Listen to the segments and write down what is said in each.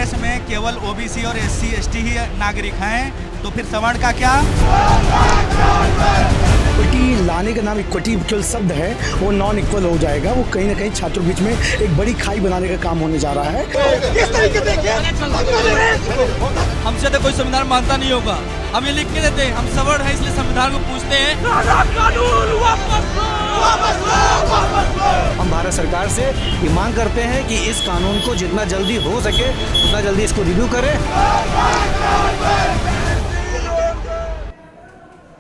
देश में केवल ओबीसी और एससी एसटी ही नागरिक हैं, तो फिर सवर्ण का क्या? इक्विटी लाने का नाम इक्विटी केवल शब्द है, वो नॉन इक्वल हो जाएगा। वो कहीं ना कहीं छात्रों के बीच में एक बड़ी खाई बनाने का काम होने जा रहा है। हमसे तो कोई संविधान मानता नहीं होगा, हम ये लिख के देते हैं, हम सवर्ण हैं इसलिए संविधान को पूछते हैं। हम भारत सरकार से ये मांग करते हैं कि इस कानून को जितना जल्दी हो सके उतना जल्दी इसको रिव्यू करें।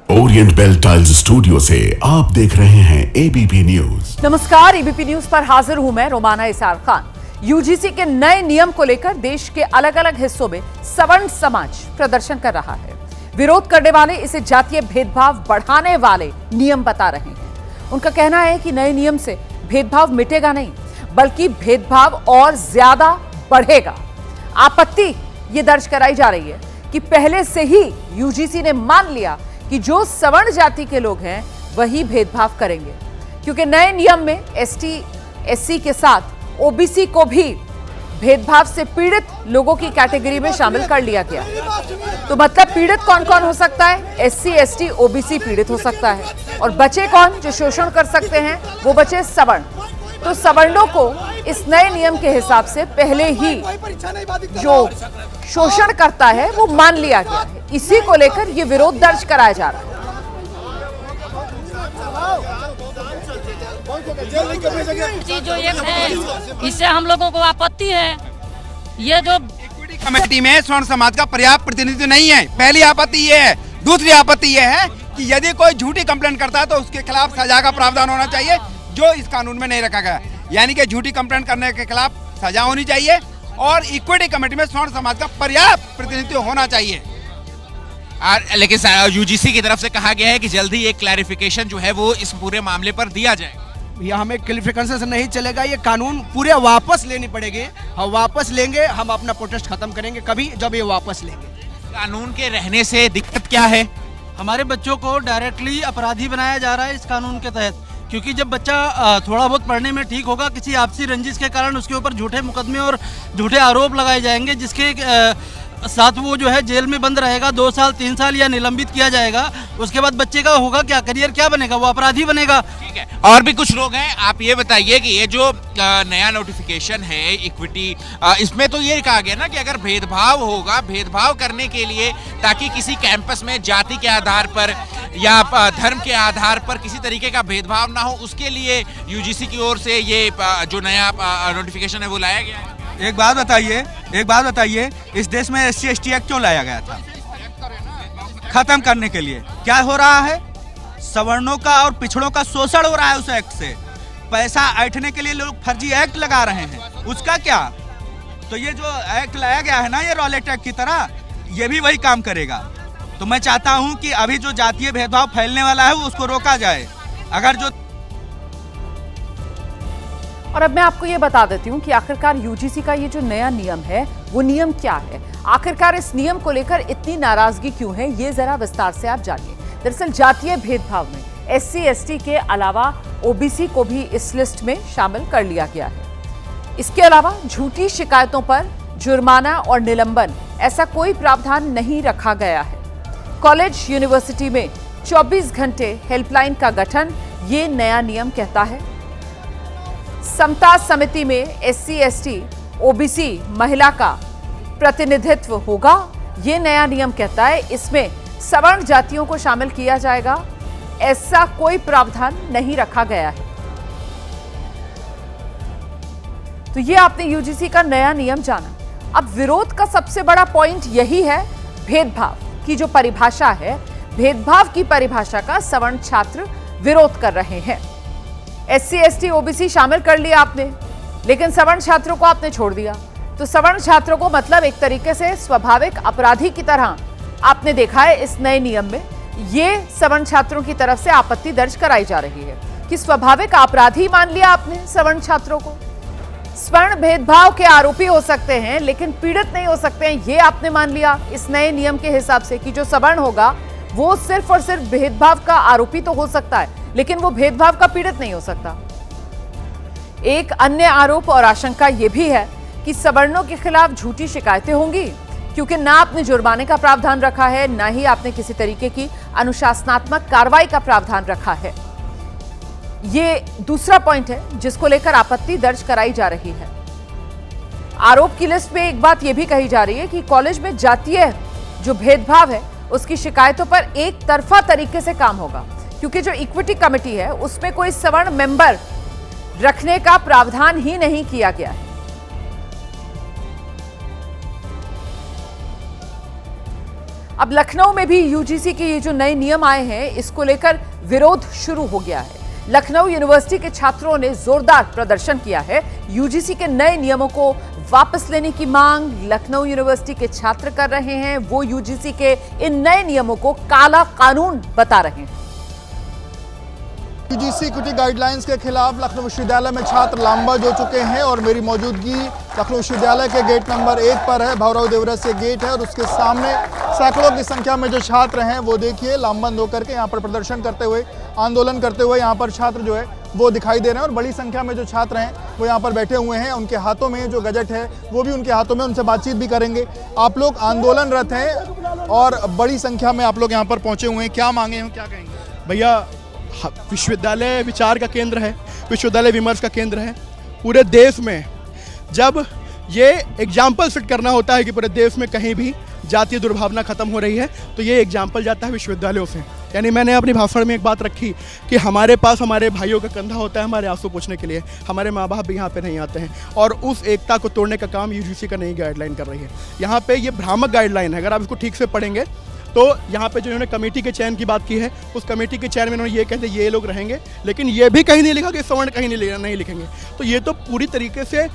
ओरिएंट बेल टाइल्स स्टूडियो से आप देख रहे हैं एबीपी न्यूज। नमस्कार, एबीपी न्यूज पर हाजिर हूं मैं रोमाना इसार खान। यूजीसी के नए नियम को लेकर देश के अलग अलग हिस्सों में सवर्ण समाज प्रदर्शन कर रहा है। विरोध करने वाले इसे जातीय भेदभाव बढ़ाने वाले नियम बता रहे हैं। उनका कहना है कि नए नियम से भेदभाव मिटेगा नहीं, बल्कि भेदभाव और ज्यादा बढ़ेगा। आपत्ति ये दर्ज कराई जा रही है कि पहले से ही यूजीसी ने मान लिया कि जो सवर्ण जाति के लोग हैं वही भेदभाव करेंगे, क्योंकि नए नियम में एसटी एससी के साथ ओबीसी को भी भेदभाव से पीड़ित लोगों की कैटेगरी में शामिल कर लिया गया। तो मतलब पीड़ित कौन कौन हो सकता है? एससी एसटी ओबीसी पीड़ित हो सकता है, और बचे कौन जो शोषण कर सकते हैं? वो बचे सवर्ण। तो सवर्णों को इस नए नियम के हिसाब से पहले ही जो शोषण करता है वो मान लिया गया है। इसी को लेकर ये विरोध दर्ज कराया जा रहा है। जो ये है इससे हम लोगों को आपत्ति है। ये जो इक्विटी कमेटी में स्वर्ण समाज का पर्याप्त प्रतिनिधित्व नहीं है, पहली आपत्ति ये है। दूसरी आपत्ति ये है कि यदि कोई झूठी कंप्लेन करता है तो उसके खिलाफ सजा का प्रावधान होना चाहिए, जो इस कानून में नहीं रखा गया। यानी कि झूठी कंप्लेन करने के खिलाफ सजा होनी चाहिए और इक्विटी कमेटी में स्वर्ण समाज का पर्याप्त प्रतिनिधित्व होना चाहिए। लेकिन यूजीसी की तरफ से कहा गया है कि जल्दी एक क्लैरिफिकेशन जो है वो इस पूरे मामले पर दिया जाएगा। यह हमें क्लैरिफिकेशन से नहीं चलेगा, ये कानून पूरे वापस लेनी पड़ेगी। हम वापस लेंगे, हम अपना प्रोटेस्ट खत्म करेंगे कभी जब ये वापस लेंगे। कानून के रहने से दिक्कत क्या है? हमारे बच्चों को डायरेक्टली अपराधी बनाया जा रहा है इस कानून के तहत, क्योंकि जब बच्चा थोड़ा बहुत पढ़ने में ठीक होगा, किसी आपसी रंजिश के कारण उसके ऊपर झूठे मुकदमे और झूठे आरोप लगाए जाएंगे, जिसके साथ वो जो है जेल में बंद रहेगा 2 साल 3 साल या निलंबित किया जाएगा। उसके बाद बच्चे का होगा क्या, करियर क्या बनेगा? वो अपराधी बनेगा। ठीक है, और भी कुछ लोग हैं। आप ये बताइए कि ये जो नया नोटिफिकेशन है इक्विटी, इसमें तो ये कहा गया ना कि अगर भेदभाव होगा, भेदभाव करने के लिए ताकि किसी कैंपस में जाति के आधार पर या धर्म के आधार पर किसी तरीके का भेदभाव ना हो, उसके लिए यूजीसी की ओर से ये जो नया नोटिफिकेशन है वो लाया गया है। एक बात बताइए, इस देश में एससी एसटी एक्ट क्यों लाया गया था? खत्म करने के लिए। क्या हो रहा है? सवर्णों का और पिछड़ों का शोषण हो रहा है उस एक्ट से। पैसा ऐंठने के लिए लोग फर्जी एक्ट लगा रहे हैं, उसका क्या? तो ये जो एक्ट लाया गया है ना, ये रॉलेट एक्ट की तरह, ये भी वही काम करेगा। तो मैं चाहता हूं कि अभी जो जातीय भेदभाव फैलने वाला है वो उसको रोका जाए। अगर जो और अब मैं आपको ये बता देती हूँ कि आखिरकार यूजीसी का ये जो नया नियम है वो नियम क्या है। आखिरकार इस नियम को लेकर इतनी नाराजगी क्यों है, ये जरा विस्तार से आप जानिए। दरअसल जातीय भेदभाव में एससी एसटी के अलावा ओबीसी को भी इस लिस्ट में शामिल कर लिया गया है। इसके अलावा झूठी शिकायतों पर जुर्माना और निलंबन, ऐसा कोई प्रावधान नहीं रखा गया है। कॉलेज यूनिवर्सिटी में 24 घंटे हेल्पलाइन का गठन, ये नया नियम कहता है। समता समिति में एससी एसटी ओबीसी महिला का प्रतिनिधित्व होगा, ये नया नियम कहता है। इसमें सवर्ण जातियों को शामिल किया जाएगा, ऐसा कोई प्रावधान नहीं रखा गया है। तो ये आपने यूजीसी का नया नियम जाना। अब विरोध का सबसे बड़ा पॉइंट यही है, भेदभाव की जो परिभाषा है, भेदभाव की परिभाषा का सवर्ण छात्र विरोध कर रहे हैं। एससी एसटी ओबीसी शामिल कर लिया आपने, लेकिन सवर्ण छात्रों को आपने छोड़ दिया। तो सवर्ण छात्रों को मतलब एक तरीके से स्वाभाविक अपराधी की तरह आपने देखा है इस नए नियम में। ये सवर्ण छात्रों की तरफ से आपत्ति दर्ज कराई जा रही है कि स्वाभाविक अपराधी मान लिया आपने सवर्ण छात्रों को। स्वर्ण भेदभाव के आरोपी हो सकते हैं लेकिन पीड़ित नहीं हो सकते हैं, ये आपने मान लिया इस नए नियम के हिसाब से कि जो सवर्ण होगा वो सिर्फ और सिर्फ भेदभाव का आरोपी तो हो सकता है लेकिन वो भेदभाव का पीड़ित नहीं हो सकता। एक अन्य आरोप और आशंका ये भी है कि सवर्णों के खिलाफ झूठी शिकायतें होंगी, क्योंकि ना आपने जुर्माने का प्रावधान रखा है, ना ही आपने किसी तरीके की अनुशासनात्मक कार्रवाई का प्रावधान रखा है। ये दूसरा पॉइंट है जिसको लेकर आपत्ति दर्ज कराई जा रही है। आरोप की लिस्ट में एक बात यह भी कही जा रही है कि कॉलेज में जातीय जो भेदभाव है उसकी शिकायतों पर एक तरफा तरीके से काम होगा, क्योंकि जो इक्विटी कमेटी है उसमें कोई सवर्ण मेंबर रखने का प्रावधान ही नहीं किया गया है। अब लखनऊ में भी यूजीसी के ये जो नए नियम आए हैं इसको लेकर विरोध शुरू हो गया है। लखनऊ यूनिवर्सिटी के छात्रों ने जोरदार प्रदर्शन किया है। यूजीसी के नए नियमों को वापस लेने की मांग लखनऊ यूनिवर्सिटी के छात्र कर रहे हैं। वो यूजीसी के इन नए नियमों को काला कानून बता रहे हैं। यूजीसी इक्विटी गाइडलाइंस के खिलाफ लखनऊ विश्वविद्यालय में छात्र लामबंद हो चुके हैं और मेरी मौजूदगी लखनऊ विश्वविद्यालय के गेट नंबर 1 पर है। भवराव देवरस से गेट है और उसके सामने सैकड़ों की संख्या में जो छात्र हैं वो देखिए लामबंद होकर के यहाँ पर प्रदर्शन करते हुए, आंदोलन करते हुए यहाँ पर छात्र जो है वो दिखाई दे रहे हैं। और बड़ी संख्या में जो छात्र हैं वो यहाँ पर बैठे हुए हैं, उनके हाथों में जो गजट है वो भी उनके हाथों में, उनसे बातचीत भी करेंगे। आप लोग आंदोलनरत हैं और बड़ी संख्या में आप लोग यहाँ पर पहुँचे हुए हैं, क्या मांगे हैं, क्या कहेंगे? भैया, विश्वविद्यालय विचार का केंद्र है, विश्वविद्यालय विमर्श का केंद्र है। पूरे देश में जब ये एग्जाम्पल सेट करना होता है कि पूरे देश में कहीं भी जातीय दुर्भावना खत्म हो रही है तो ये एग्जाम्पल जाता है विश्वविद्यालयों से। यानी मैंने अपनी भाषण में एक बात रखी कि हमारे पास हमारे भाइयों का कंधा होता है हमारे आंसू पोंछने के लिए, हमारे माँ बाप भी यहाँ पे नहीं आते हैं और उस एकता को तोड़ने का काम यूजीसी का नई गाइडलाइन कर रही है। यहाँ पे ये भ्रामक गाइडलाइन है। अगर आप इसको ठीक से पढ़ेंगे तो यहाँ पे जो इन्होंने कमेटी के चयन की बात की है, उस कमेटी के चयन में इन्होंने ये कहते ये लोग रहेंगे, लेकिन ये भी कहीं नहीं लिखा कि सवर्ण कहीं नहीं लिखेंगे। तो ये तो पूरी तरीके से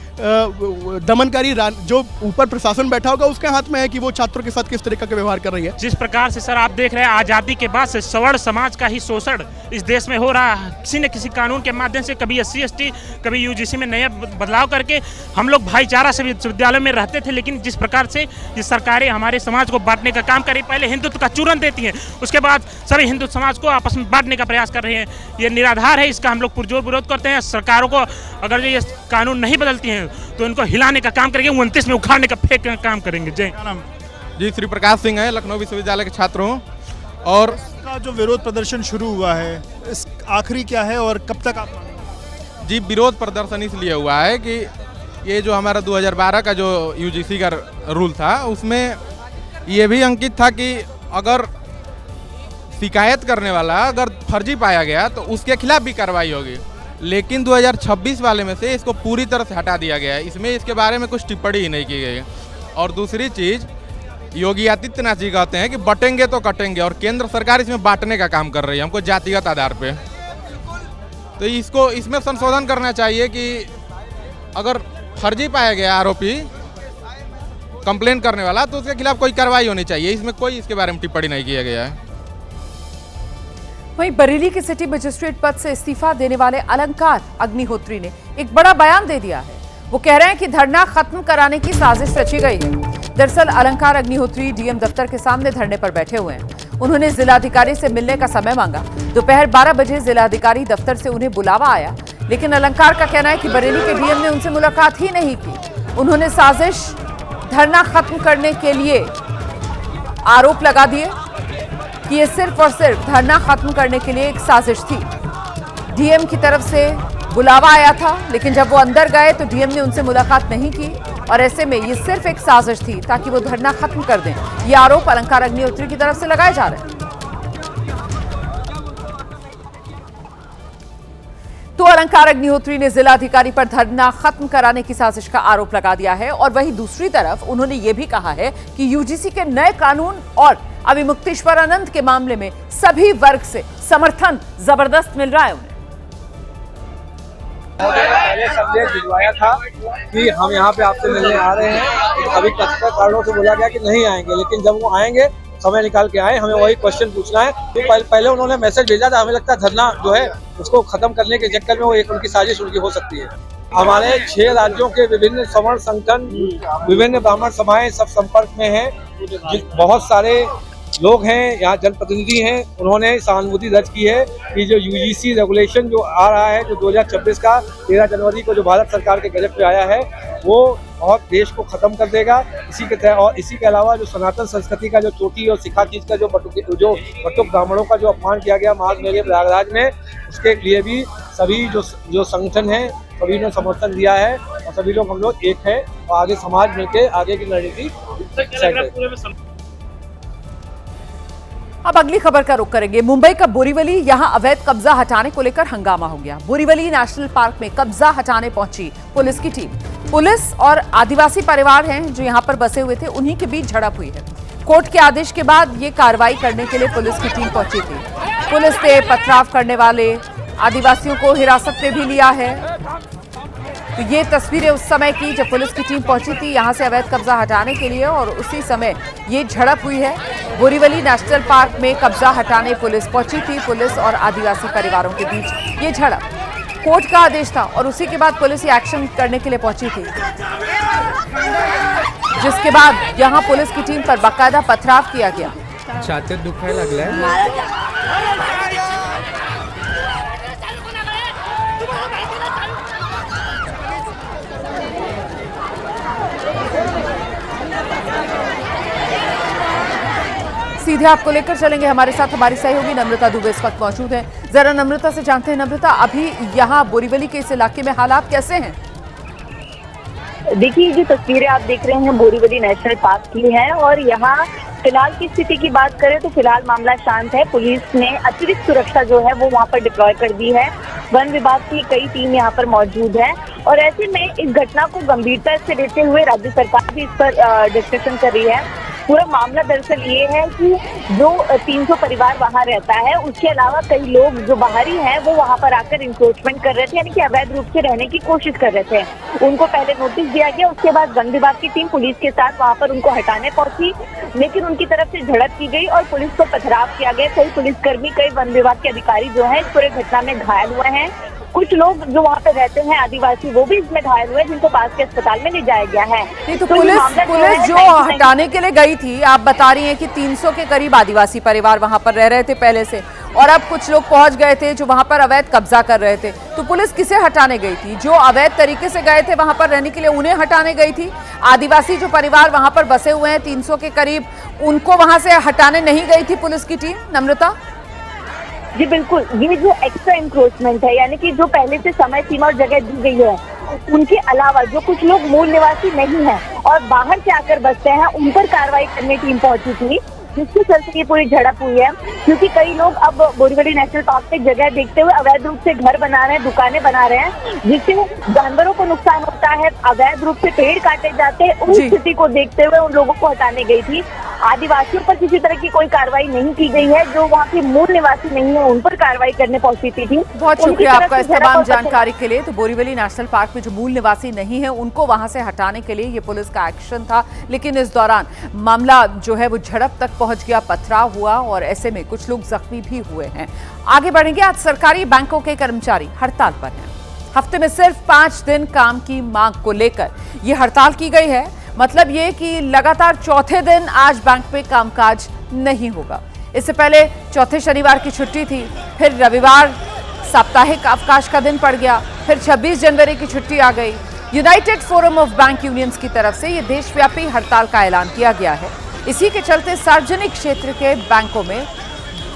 दमनकारी जो ऊपर प्रशासन बैठा होगा उसके हाथ में है कि वो छात्रों के साथ किस तरीके का व्यवहार कर रही है। जिस प्रकार से सर आप देख रहे हैं आज़ादी के बाद से सवर्ण समाज का ही शोषण इस देश में हो रहा है। किसी न किसी कानून के माध्यम से, कभी SC ST, कभी यूजीसी में नया बदलाव करके हम लोग भाईचारा से विश्वविद्यालय में रहते थे, लेकिन जिस प्रकार से ये सरकारें हमारे समाज को बांटने का काम करी, पहले हिंदुत्व का चूरन देती हैं, उसके बाद सभी हिंदू समाज को आपस में बांटने का प्रयास कर रहे हैं। ये निराधार है, इसका हम लोग पुरजोर विरोध करते हैं। सरकारों को अगर ये कानून नहीं बदलती हैं तो इनको हिलाने का काम करेंगे, 29 में उखाड़ने का फेंक का काम करेंगे। जय जी, श्री प्रकाश सिंह है, लखनऊ विश्वविद्यालय के छात्र हूँ। और का जो विरोध प्रदर्शन शुरू हुआ है इस आखिरी क्या है और कब तक आप? जी, विरोध प्रदर्शन इसलिए हुआ है कि ये जो हमारा 2012 का जो यूजीसी का रूल था उसमें ये भी अंकित था कि अगर शिकायत करने वाला अगर फर्जी पाया गया तो उसके खिलाफ भी कार्रवाई होगी, लेकिन 2026 वाले में से इसको पूरी तरह से हटा दिया गया है। इसमें इसके बारे में कुछ टिप्पणी ही नहीं की गई। और दूसरी चीज़, योगी आदित्यनाथ जी कहते हैं कि बटेंगे तो कटेंगे, और केंद्र सरकार इसमें बांटने का काम कर रही है हमको जातिगत आधार पे। तो इसको इसमें संशोधन करना चाहिए कि अगर फर्जी पाया गया आरोपी कंप्लेन करने वाला तो उसके खिलाफ कोई कार्रवाई होनी चाहिए। इसमें कोई इसके बारे में टिप्पणी नहीं किया गया है। वहीं बरेली के सिटी मजिस्ट्रेट पद से इस्तीफा देने वाले अलंकार अग्निहोत्री ने एक बड़ा बयान दे दिया है। वो कह रहे हैं कि धरना खत्म कराने की साजिश रची गई है। दरअसल अलंकार अग्निहोत्री डीएम दफ्तर के सामने धरने पर बैठे हुए हैं। उन्होंने जिलाधिकारी से मिलने का समय मांगा। दोपहर 12 बजे जिलाधिकारी दफ्तर से उन्हें बुलावा आया, लेकिन अलंकार का कहना है कि बरेली के डीएम ने उनसे मुलाकात ही नहीं की। उन्होंने साजिश धरना खत्म करने के लिए आरोप लगा दिए कि ये सिर्फ और सिर्फ धरना खत्म करने के लिए एक साजिश थी। डीएम की तरफ से बुलावा आया था, लेकिन जब वो अंदर गए तो डीएम ने उनसे मुलाकात नहीं की और ऐसे में ये सिर्फ एक साजिश थी ताकि वो धरना खत्म कर दें। ये आरोप अलंकार अग्निहोत्री की तरफ से लगाए जा रहे हैं। तो अलंकार अग्निहोत्री ने जिलाधिकारी पर धरना खत्म कराने की साजिश का आरोप लगा दिया है और वहीं दूसरी तरफ उन्होंने ये भी कहा है कि यूजीसी के नए कानून और अभिमुक्तेश्वरानंद के मामले में सभी वर्ग से समर्थन जबरदस्त मिल रहा है उन्हें। पहले संदेश भिजवाया था कि हम यहाँ पे आपसे मिलने आ रहे हैं, अभी कथित कारणों से बोला गया कि नहीं आएंगे, लेकिन जब वो आएंगे समय निकाल के आए, हमें वही क्वेश्चन पूछना है। तो पहले उन्होंने मैसेज भेजा था, हमें लगता है धरना जो है उसको खत्म करने के चक्कर में वो एक उनकी साजिश उनकी हो सकती है। हमारे 6 राज्यों के विभिन्न सवर्ण संगठन, विभिन्न ब्राह्मण सभाएं सब संपर्क में हैं। बहुत सारे लोग हैं, यहाँ जनप्रतिनिधि हैं, उन्होंने सहानुभूति दर्ज की है कि जो यूजीसी रेगुलेशन जो आ रहा है, जो 2026 का 13 जनवरी को जो भारत सरकार के गजट पे आया है, वो बहुत देश को खत्म कर देगा। इसी के तहत और इसी के अलावा जो सनातन संस्कृति का जो चोटी और सिखा चीज का जो बटुक ब्राह्मणों का जो अपमान किया गया माघ मेले प्रयागराज में, उसके लिए भी सभी जो संगठन हैं सभी ने समर्थन दिया है और सभी लोग हम लोग एक हैं और आगे समाज मिलकर आगे की रणनीति सेट। अब अगली खबर का रुख करेंगे। मुंबई का बोरीवली, यहां अवैध कब्जा हटाने को लेकर हंगामा हो गया। बोरीवली नेशनल पार्क में कब्जा हटाने पहुंची पुलिस की टीम। पुलिस और आदिवासी परिवार हैं जो यहां पर बसे हुए थे, उन्हीं के बीच झड़प हुई है। कोर्ट के आदेश के बाद ये कार्रवाई करने के लिए पुलिस की टीम पहुंची थी। पुलिस ने पथराव करने वाले आदिवासियों को हिरासत में भी लिया है। तो ये तस्वीरें उस समय की जब पुलिस की टीम पहुंची थी यहां से अवैध कब्जा हटाने के लिए, और उसी समय ये झड़प हुई है। बोरीवली नेशनल पार्क में कब्जा हटाने पुलिस पहुंची थी। पुलिस और आदिवासी परिवारों के बीच ये झड़प, कोर्ट का आदेश था और उसी के बाद पुलिस ये एक्शन करने के लिए पहुंची थी, जिसके बाद यहां पुलिस की टीम पर बाकायदा पथराव किया गया। छातीत दुखायला लागलाय। सीधे आपको लेकर चलेंगे, हमारे साथ हमारी सहयोगी नम्रता दुबे इस वक्त मौजूद हैं। जरा नम्रता से जानते हैं, नम्रता अभी यहाँ बोरीवली के इस इलाके में हालात कैसे हैं? देखिए, जो तस्वीरें आप देख रहे हैं बोरीवली नेशनल पार्क की हैं और यहाँ फिलहाल की स्थिति की बात करें तो फिलहाल मामला शांत है। पुलिस ने अतिरिक्त सुरक्षा जो है वो वहाँ पर डिप्लॉय कर दी है। वन विभाग की कई टीम यहाँ पर मौजूद है और ऐसे में इस घटना को गंभीरता से लेते हुए राज्य सरकार भी इस पर डिस्कशन कर रही है। पूरा मामला दरअसल ये है कि जो 300 परिवार वहाँ रहता है, उसके अलावा कई लोग जो बाहरी हैं वो वहाँ पर आकर इंक्रोचमेंट कर रहे थे, यानी कि अवैध रूप से रहने की कोशिश कर रहे थे। उनको पहले नोटिस दिया गया, उसके बाद वन विभाग की टीम पुलिस के साथ वहाँ पर उनको हटाने पहुंची, लेकिन उनकी तरफ से झड़प की गई और पुलिस को पथराव किया गया। कई पुलिसकर्मी, कई वन विभाग के अधिकारी जो है इस पूरे घटना में घायल हुए हैं। कुछ लोग जो वहाँ पे रहते हैं आदिवासी, वो भी इसमें घायल हुए, जिनको पास के अस्पताल में ले जाया गया है। नहीं तो पुलिस जो हटाने के लिए गई थी, आप बता रही हैं कि 300 के करीब आदिवासी परिवार वहाँ पर रह रहे थे पहले से, और अब कुछ लोग पहुंच गए थे जो वहाँ पर अवैध कब्जा कर रहे थे। तो पुलिस किसे हटाने गई थी? जो अवैध तरीके से गए थे वहाँ पर रहने के लिए, उन्हें हटाने गई थी? आदिवासी जो परिवार वहाँ पर बसे हुए हैं 300 के करीब, उनको वहाँ से हटाने नहीं गई थी पुलिस की टीम? नम्रता जी बिल्कुल, ये जो एक्स्ट्रा इंक्रोचमेंट है, यानी कि जो पहले से समय सीमा और जगह दी गई है, उनके अलावा जो कुछ लोग मूल निवासी नहीं हैं और बाहर से आकर बसते हैं, उन पर कार्रवाई करने टीम पहुंची थी, जिसके चलते ये पूरी झड़प हुई है। क्योंकि कई लोग अब बोरीवली नेशनल पार्क पे जगह देखते हुए अवैध रूप से घर बना रहे हैं, दुकानें बना रहे हैं, जिससे जानवरों को नुकसान होता है, अवैध रूप से पेड़ काटे जाते हैं। उस स्थिति को देखते हुए उन लोगों को हटाने गई थी। आदिवासियों पर किसी तरह की कोई कार्रवाई नहीं की गई है। जो वहाँ के मूल निवासी नहीं है, उन पर कार्रवाई करने पहुंची थी। बहुत शुक्रिया आपका इस तमाम जानकारी के लिए। तो बोरीवली नेशनल पार्क में जो मूल निवासी नहीं है, उनको वहां से हटाने के लिए ये पुलिस का एक्शन था, लेकिन इस दौरान मामला जो है वो झड़प तक पहुंच गया, पथराव हुआ और ऐसे में कुछ लोग जख्मी भी हुए हैं। आगे बढ़ेंगे। आज सरकारी बैंकों के कर्मचारी हड़ताल पर हैं। हफ्ते में सिर्फ 5 दिन काम की मांग को लेकर ये हड़ताल की गई है। मतलब ये कि लगातार चौथे दिन आज बैंक में कामकाज नहीं होगा। इससे पहले चौथे शनिवार की छुट्टी थी, फिर रविवार साप्ताहिक अवकाश का दिन पड़ गया, फिर 26 जनवरी की छुट्टी आ गई। United forum of bank unions की तरफ से ये देशव्यापी हड़ताल का ऐलान किया गया है। इसी के चलते सार्वजनिक क्षेत्र के बैंकों में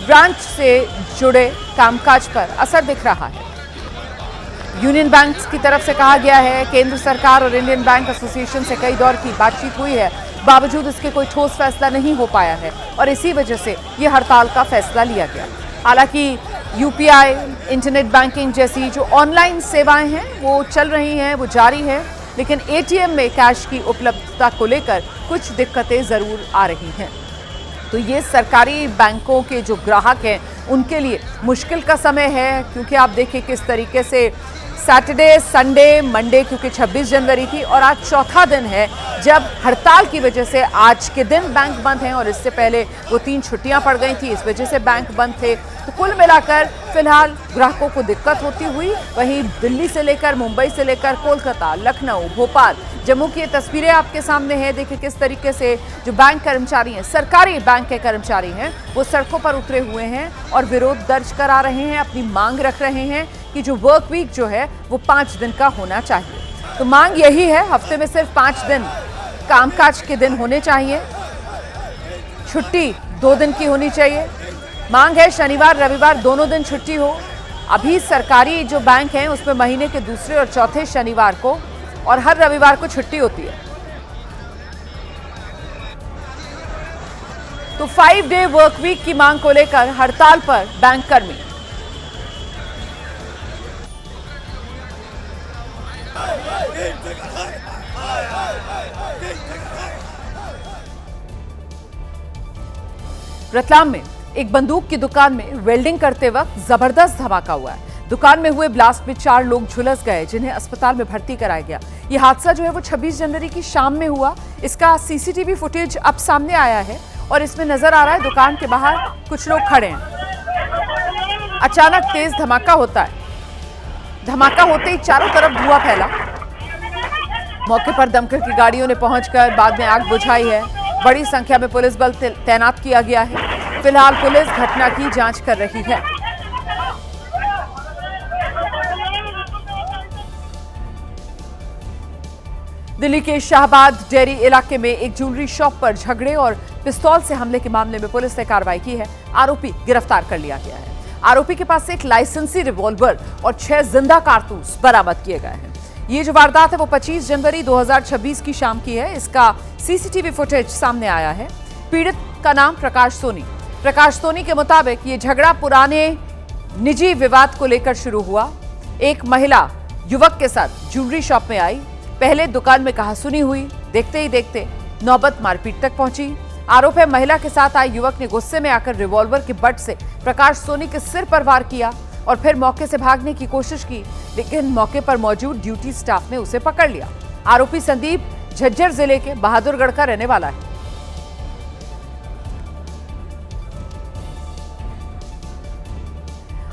ब्रांच से जुड़े कामकाज पर असर दिख रहा है। यूनियन बैंक्स की तरफ से कहा गया है, केंद्र सरकार और इंडियन बैंक एसोसिएशन से कई दौर की बातचीत हुई है, बावजूद इसके कोई ठोस फैसला नहीं हो पाया है और इसी वजह से ये हड़ताल का फैसला लिया गया। हालांकि यूपीआई, इंटरनेट बैंकिंग जैसी जो ऑनलाइन सेवाएं हैं वो चल रही हैं, वो जारी है, लेकिन एटीएम में कैश की उपलब्धता को लेकर कुछ दिक्कतें जरूर आ रही हैं। तो ये सरकारी बैंकों के जो ग्राहक हैं उनके लिए मुश्किल का समय है, क्योंकि आप देखिए किस तरीके से सैटरडे, संडे, मंडे, क्योंकि 26 जनवरी थी और आज चौथा दिन है जब हड़ताल की वजह से आज के दिन बैंक बंद हैं और इससे पहले वो 3 छुट्टियां पड़ गई थी, इस वजह से बैंक बंद थे। तो कुल मिलाकर फिलहाल ग्राहकों को दिक्कत होती हुई वहीं दिल्ली से लेकर मुंबई से लेकर कोलकाता, लखनऊ, भोपाल, जम्मू की ये तस्वीरें आपके सामने हैं। देखिए किस तरीके से जो बैंक कर्मचारी हैं, सरकारी बैंक के कर्मचारी हैं, वो सड़कों पर उतरे हुए हैं और विरोध दर्ज करा रहे हैं, अपनी मांग रख रहे हैं कि जो वर्क वीक जो है वो 5 दिन का होना चाहिए। तो मांग यही है, हफ्ते में सिर्फ 5 दिन कामकाज के दिन होने चाहिए, छुट्टी 2 दिन की होनी चाहिए। मांग है शनिवार रविवार दोनों दिन छुट्टी हो। अभी सरकारी जो बैंक हैं उसमें महीने के दूसरे और चौथे शनिवार को और हर रविवार को छुट्टी होती है। तो 5 डे वर्क वीक की मांग को लेकर हड़ताल पर बैंक कर्मी। रतलाम में एक बंदूक की दुकान में वेल्डिंग करते वक्त जबरदस्त धमाका हुआ है। दुकान में हुए ब्लास्ट में 4 लोग झुलस गए, जिन्हें अस्पताल में भर्ती कराया गया। यह हादसा जो है वो 26 जनवरी की शाम में हुआ। इसका सीसीटीवी फुटेज अब सामने आया है और इसमें नजर आ रहा है दुकान के बाहर कुछ लोग खड़े हैं। अचानक तेज धमाका होता है। धमाका होते ही चारों तरफ धुआं फैला। मौके पर दमकल की गाड़ियों ने पहुंचकर बाद में आग बुझाई है। बड़ी संख्या में पुलिस बल तैनात किया गया है। फिलहाल पुलिस घटना की जांच कर रही है। दिल्ली के शाहबाद डेयरी इलाके में एक ज्वेलरी शॉप पर झगड़े और पिस्तौल से हमले के मामले में पुलिस ने कार्रवाई की है। आरोपी गिरफ्तार कर लिया गया है। आरोपी के पास से एक लाइसेंसी रिवॉल्वर और 6 जिंदा कारतूस बरामद किए गए हैं। ये जो वारदात है वो 25 जनवरी 2026 की शाम की है। इसका सीसीटीवी फुटेज सामने आया है। पीड़ित का नाम प्रकाश सोनी। प्रकाश सोनी के मुताबिक ये झगड़ा पुराने निजी विवाद को लेकर शुरू हुआ। एक महिला युवक के साथ ज्वेलरी शॉप में आई। पहले दुकान में कहासुनी हुई, देखते ही देखते नौबत मारपीट तक पहुंची। आरोप है महिला के साथ आए युवक ने गुस्से में आकर रिवॉल्वर के बट से प्रकाश सोनी के सिर पर वार किया और फिर मौके से भागने की कोशिश की, लेकिन मौके पर मौजूद ड्यूटी स्टाफ ने उसे पकड़ लिया। आरोपी संदीप झज्जर जिले के बहादुरगढ़ का रहने वाला है।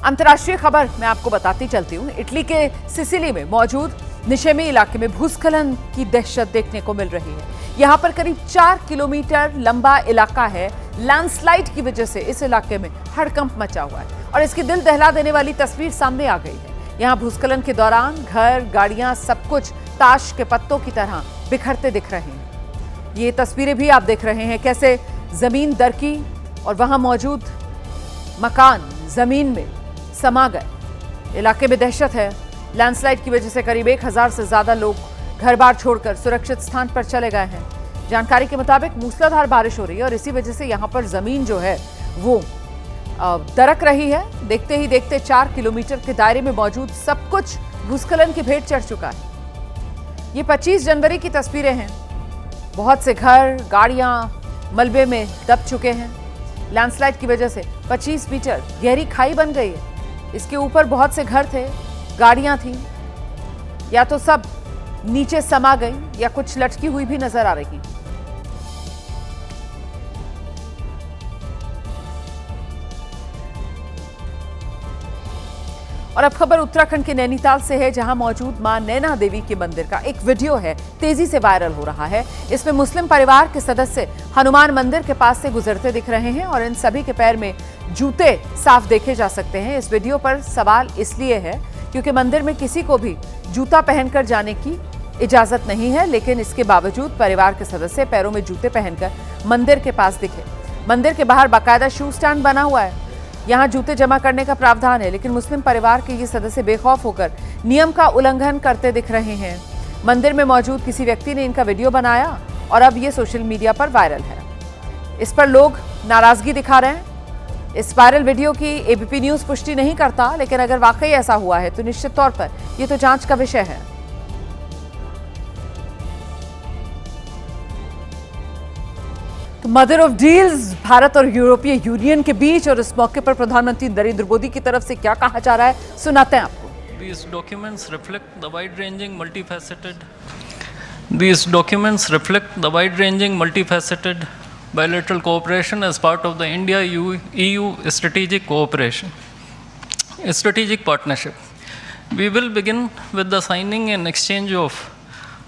अंतर्राष्ट्रीय खबर मैं आपको बताती चलती हूं। इटली के सिसिली में मौजूद निशेमी इलाके में भूस्खलन की दहशत देखने को मिल रही है। यहां पर करीब 4 किलोमीटर लंबा इलाका है। लैंडस्लाइड की वजह से इस इलाके में हड़कंप मचा हुआ है और इसकी दिल दहला देने वाली तस्वीर सामने आ गई है। यहां भूस्खलन के दौरान घर, गाड़ियां, सब कुछ ताश के पत्तों की तरह बिखरते दिख रहे हैं। ये तस्वीरें भी आप देख रहे हैं कैसे जमीन दरकी और वहां मौजूद मकान जमीन में समा गए। इलाके में दहशत है। लैंडस्लाइड की वजह से करीब 1000 से ज्यादा लोग घर बार छोड़कर सुरक्षित स्थान पर चले गए हैं। जानकारी के मुताबिक मूसलाधार बारिश हो रही है और इसी वजह से यहाँ पर जमीन जो है वो दरक रही है। देखते ही देखते 4 किलोमीटर के दायरे में मौजूद सब कुछ भूस्खलन की भेंट चढ़ चुका है। ये 25 जनवरी की तस्वीरें हैं। बहुत से घर, गाड़ियां मलबे में दब चुके हैं। लैंडस्लाइड की वजह से 25 मीटर गहरी खाई बन गई है। इसके ऊपर बहुत से घर थे, गाड़ियां थी, या तो सब नीचे समा गई या कुछ लटकी हुई भी नजर आ रही। और अब खबर उत्तराखंड के नैनीताल से है, जहां मौजूद मां नैना देवी के मंदिर का एक वीडियो है, तेजी से वायरल हो रहा है। इसमें मुस्लिम परिवार के सदस्य हनुमान मंदिर के पास से गुजरते दिख रहे हैं और इन सभी के पैर में जूते साफ देखे जा सकते हैं। इस वीडियो पर सवाल इसलिए है क्योंकि मंदिर में किसी को भी जूता पहनकर जाने की इजाजत नहीं है, लेकिन इसके बावजूद परिवार के सदस्य पैरों में जूते पहनकर मंदिर के पास दिखे। मंदिर के बाहर बाकायदा शू स्टैंड बना हुआ है। यहाँ जूते जमा करने का प्रावधान है, लेकिन मुस्लिम परिवार के ये सदस्य बेखौफ होकर नियम का उल्लंघन करते दिख रहे हैं। मंदिर में मौजूद किसी व्यक्ति ने इनका वीडियो बनाया और अब ये सोशल मीडिया पर वायरल है। इस पर लोग नाराजगी दिखा रहे हैं। इस वायरल वीडियो की एबीपी न्यूज पुष्टि नहीं करता, लेकिन अगर वाकई ऐसा हुआ है तो निश्चित तौर पर यह तो जांच का विषय है। तो मदर ऑफ डील्स भारत और यूरोपीय यूनियन के बीच, और इस मौके पर प्रधानमंत्री नरेंद्र मोदी की तरफ से क्या कहा जा रहा है, सुनाते हैं आपको। These documents reflect the wide-ranging, multifaceted bilateral cooperation as part of the India-EU strategic cooperation. strategic partnership. We will begin with the signing and exchange of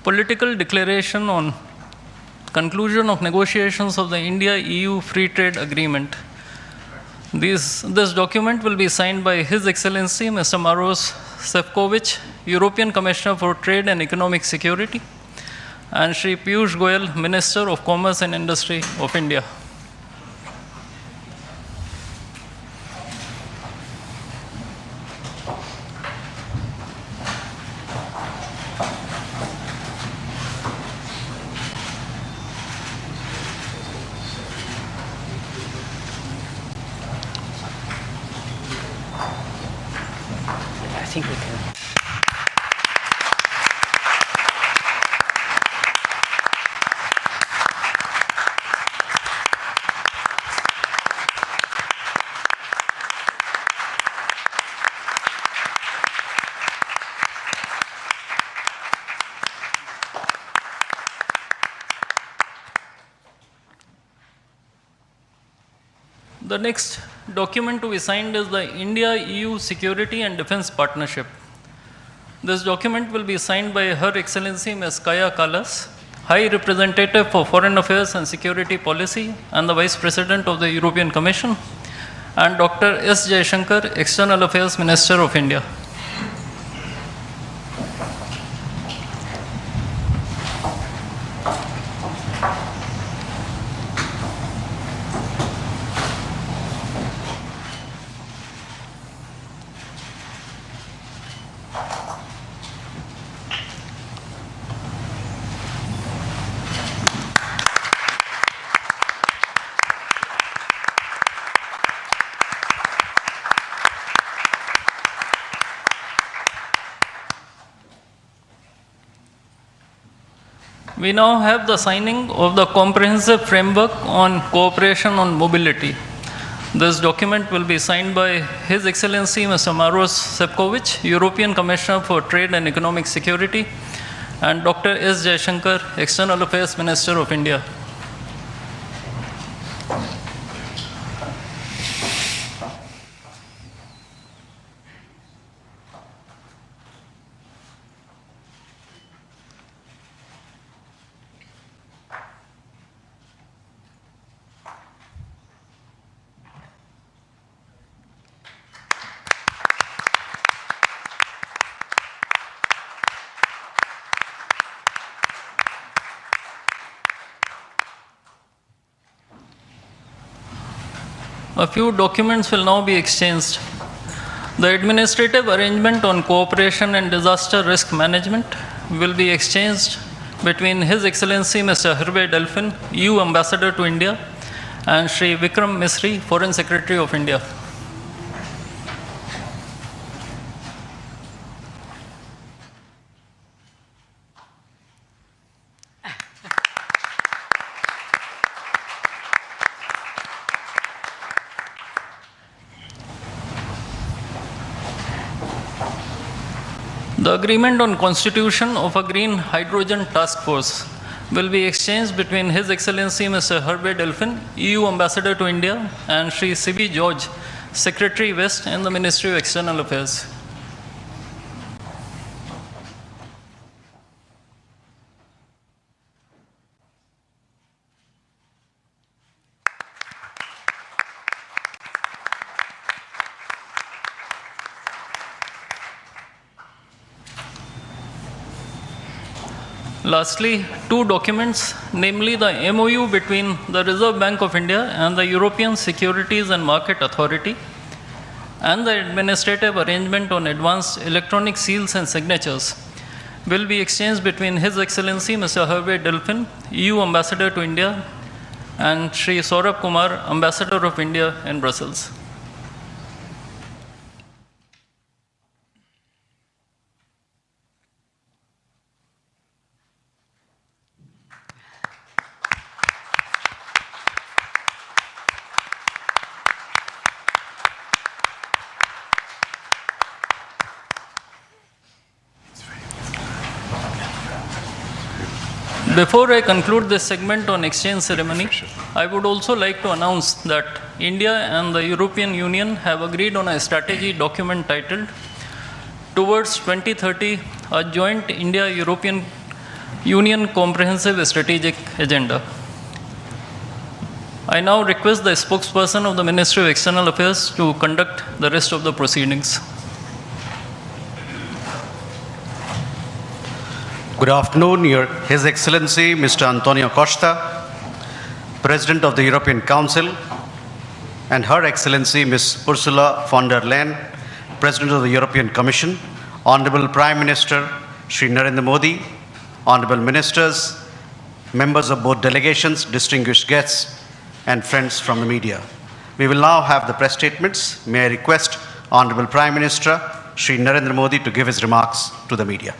political declaration on conclusion of negotiations of the India-EU Free Trade Agreement. This document will be signed by His Excellency Mr. Maros Sefcovic, European Commissioner for Trade and Economic Security, and Shri Piyush Goyal, Minister of Commerce and Industry of India. I think we can. The next document to be signed is the India-EU Security and Defense Partnership. This document will be signed by Her Excellency Ms. Kaja Kallas, High Representative for Foreign Affairs and Security Policy and the Vice President of the European Commission, and Dr. S. Jaishankar, External Affairs Minister of India. We now have the signing of the Comprehensive Framework on Cooperation on Mobility. This document will be signed by His Excellency Mr. Maros Sefcovic, European Commissioner for Trade and Economic Security, and Dr. S. Jaishankar, External Affairs Minister of India. A few documents will now be exchanged. The Administrative Arrangement on Cooperation and Disaster Risk Management will be exchanged between His Excellency Mr. Hervé Delphin, EU Ambassador to India, and Shri Vikram Misri, Foreign Secretary of India. The agreement on constitution of a green hydrogen task force will be exchanged between His Excellency Mr. Hervé Delphin, EU Ambassador to India, and Shri C.B. George, Secretary West in the Ministry of External Affairs. Lastly, two documents, namely the MOU between the Reserve Bank of India and the European Securities and Market Authority, and the Administrative Arrangement on Advanced Electronic Seals and Signatures, will be exchanged between His Excellency Mr. Hervé Delphin, EU Ambassador to India, and Shri Saurabh Kumar, Ambassador of India in Brussels. Before I conclude this segment on exchange ceremony, I would also like to announce that India and the European Union have agreed on a strategy document titled Towards 2030, a joint India-European Union Comprehensive Strategic Agenda. I now request the spokesperson of the Ministry of External Affairs to conduct the rest of the proceedings. Good afternoon, His Excellency Mr. Antonio Costa, President of the European Council, and Her Excellency Ms. Ursula von der Leyen, President of the European Commission, Honorable Prime Minister Shri Narendra Modi, Honorable Ministers, members of both delegations, distinguished guests, and friends from the media. We will now have the press statements. May I request Honorable Prime Minister Shri Narendra Modi to give his remarks to the media.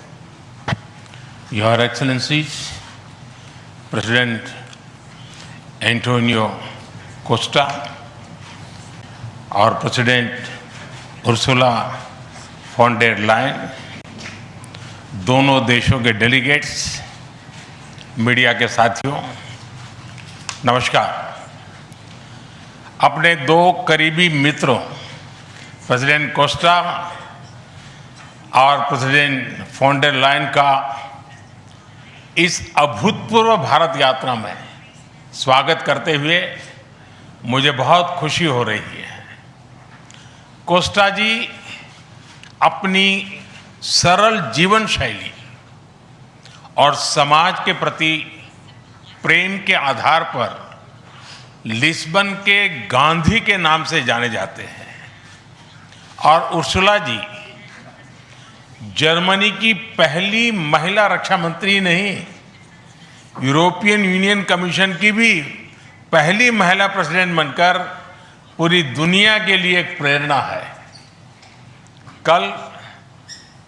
Your Excellencies, President Antonio Costa, our President Ursula von der Leyen, दोनों देशों के delegates, media के साथियों, नमस्कार। अपने दो करीबी मित्रों प्रेसिडेंट कोस्टा और प्रेसिडेंट von der Leyen का इस अभूतपूर्व भारत यात्रा में स्वागत करते हुए मुझे बहुत खुशी हो रही है। कोस्टा जी अपनी सरल जीवन शैली और समाज के प्रति प्रेम के आधार पर लिस्बन के गांधी के नाम से जाने जाते हैं और उर्सुला जी जर्मनी की पहली महिला रक्षा मंत्री नहीं, यूरोपियन यूनियन कमीशन की भी पहली महिला प्रेसिडेंट बनकर पूरी दुनिया के लिए एक प्रेरणा है। कल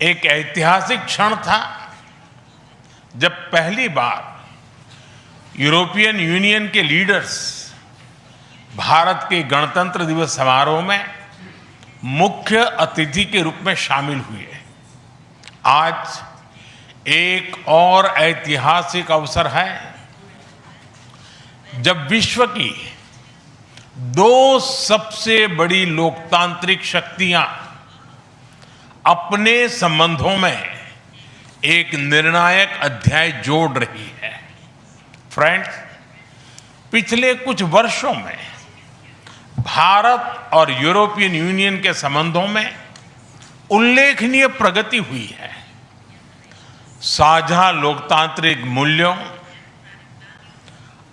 एक ऐतिहासिक क्षण था जब पहली बार यूरोपियन यूनियन के लीडर्स भारत के गणतंत्र दिवस समारोह में मुख्य अतिथि के रूप में शामिल हुए। आज एक और ऐतिहासिक अवसर है जब विश्व की दो सबसे बड़ी लोकतांत्रिक शक्तियां अपने संबंधों में एक निर्णायक अध्याय जोड़ रही है। फ्रेंड्स, पिछले कुछ वर्षों में भारत और यूरोपियन यूनियन के संबंधों में उल्लेखनीय प्रगति हुई है। साझा लोकतांत्रिक मूल्यों,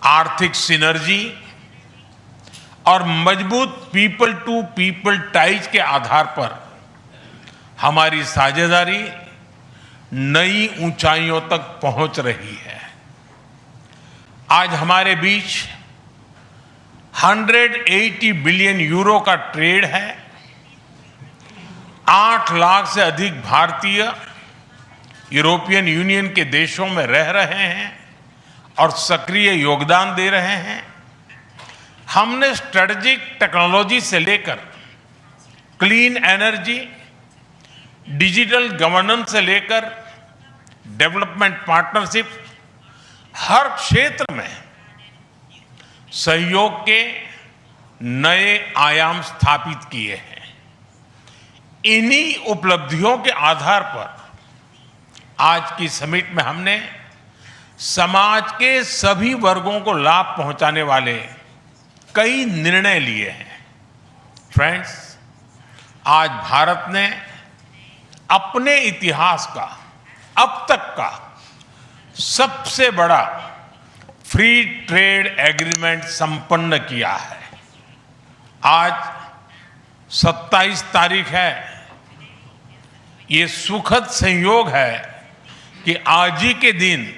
आर्थिक सिनर्जी और मजबूत पीपल टू पीपल टाइज के आधार पर हमारी साझेदारी नई ऊंचाइयों तक पहुंच रही है। आज हमारे बीच 180 बिलियन यूरो का ट्रेड है। 8 लाख से अधिक भारतीय यूरोपियन यूनियन के देशों में रह रहे हैं और सक्रिय योगदान दे रहे हैं। हमने स्ट्रेटेजिक टेक्नोलॉजी से लेकर क्लीन एनर्जी, डिजिटल गवर्नेंस से लेकर डेवलपमेंट पार्टनरशिप, हर क्षेत्र में सहयोग के नए आयाम स्थापित किए हैं। इन्हीं उपलब्धियों के आधार पर आज की समिट में हमने समाज के सभी वर्गों को लाभ पहुंचाने वाले कई निर्णय लिए हैं। फ्रेंड्स, आज भारत ने अपने इतिहास का अब तक का सबसे बड़ा फ्री ट्रेड एग्रीमेंट संपन्न किया है। आज 27 तारीख है। ये सुखद संयोग है कि आज ही के दिन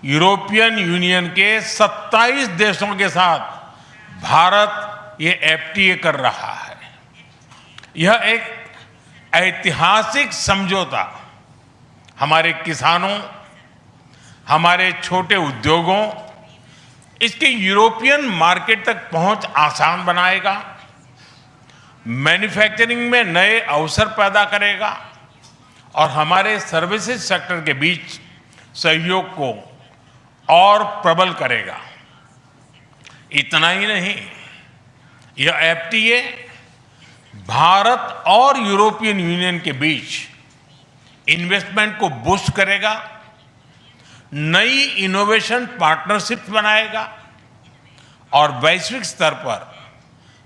यूरोपियन यूनियन के 27 देशों के साथ भारत ये एफटीए कर रहा है। यह एक ऐतिहासिक समझौता हमारे किसानों, हमारे छोटे उद्योगों, इसके यूरोपियन मार्केट तक पहुंच आसान बनाएगा, मैन्युफैक्चरिंग में नए अवसर पैदा करेगा और हमारे सर्विसेज सेक्टर के बीच सहयोग को और प्रबल करेगा। इतना ही नहीं, यह एफटीए भारत और यूरोपियन यूनियन के बीच इन्वेस्टमेंट को बूस्ट करेगा, नई इनोवेशन पार्टनरशिप बनाएगा और वैश्विक स्तर पर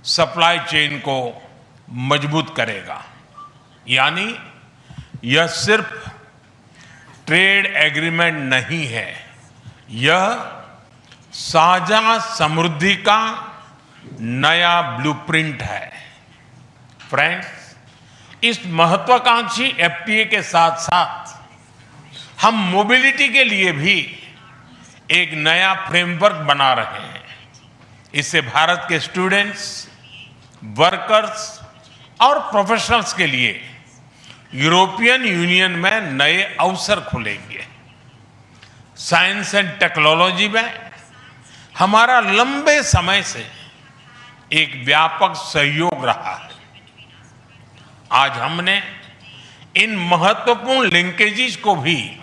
सप्लाई चेन को मजबूत करेगा। यानी यह सिर्फ ट्रेड एग्रीमेंट नहीं है, यह साझा समृद्धि का नया ब्लूप्रिंट है। फ्रेंड्स, इस महत्वाकांक्षी एफटीए के साथ साथ हम मोबिलिटी के लिए भी एक नया फ्रेमवर्क बना रहे हैं। इससे भारत के स्टूडेंट्स, वर्कर्स और प्रोफेशनल्स के लिए यूरोपियन यूनियन में नए अवसर खुलेंगे। साइंस एंड टेक्नोलॉजी में हमारा लंबे समय से एक व्यापक सहयोग रहा है। आज हमने इन महत्वपूर्ण लिंकेजेस को भी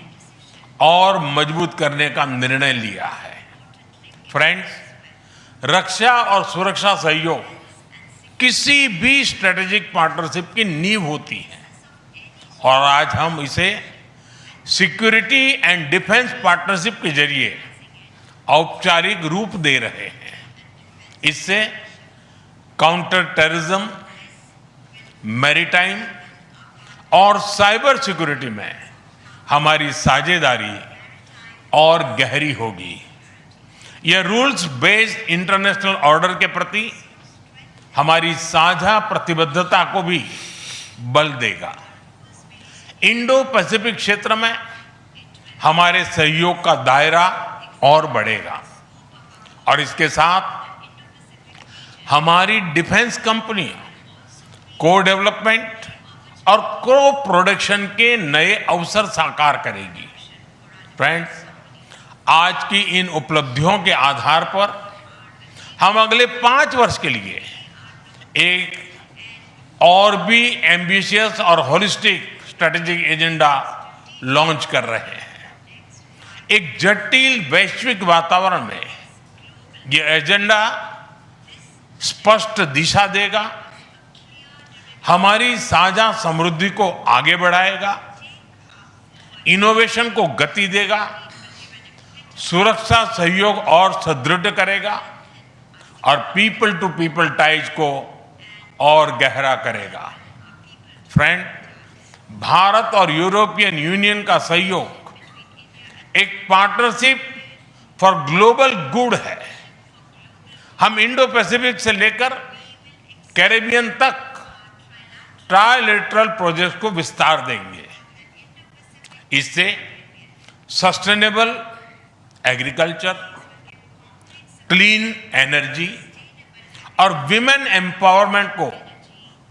और मजबूत करने का निर्णय लिया है। फ्रेंड्स, रक्षा और सुरक्षा सहयोग किसी भी स्ट्रेटेजिक पार्टनरशिप की नींव होती है और आज हम इसे सिक्योरिटी एंड डिफेंस पार्टनरशिप के जरिए औपचारिक रूप दे रहे हैं। इससे काउंटर टेररिज्म, मैरीटाइम और साइबर सिक्योरिटी में हमारी साझेदारी और गहरी होगी। यह रूल्स बेस्ड इंटरनेशनल ऑर्डर के प्रति हमारी साझा प्रतिबद्धता को भी बल देगा। इंडो पैसिफिक क्षेत्र में हमारे सहयोग का दायरा और बढ़ेगा और इसके साथ हमारी डिफेंस कंपनियां को डेवलपमेंट और को प्रोडक्शन के नए अवसर साकार करेगी। फ्रेंड्स, आज की इन उपलब्धियों के आधार पर हम अगले 5 वर्ष के लिए एक और भी एम्बिशियस और होलिस्टिक स्ट्रेटेजिक एजेंडा लॉन्च कर रहे हैं। एक जटिल वैश्विक वातावरण में यह एजेंडा स्पष्ट दिशा देगा, हमारी साझा समृद्धि को आगे बढ़ाएगा, इनोवेशन को गति देगा, सुरक्षा सहयोग और सुदृढ़ करेगा और पीपल टू पीपल टाइज को और गहरा करेगा। फ्रेंड, भारत और यूरोपियन यूनियन का सहयोग एक पार्टनरशिप फॉर ग्लोबल गुड है। हम इंडो पैसिफिक से लेकर कैरेबियन तक ट्राइलेटरल प्रोजेक्ट को विस्तार देंगे। इससे सस्टेनेबल एग्रीकल्चर, क्लीन एनर्जी और विमेन एम्पावरमेंट को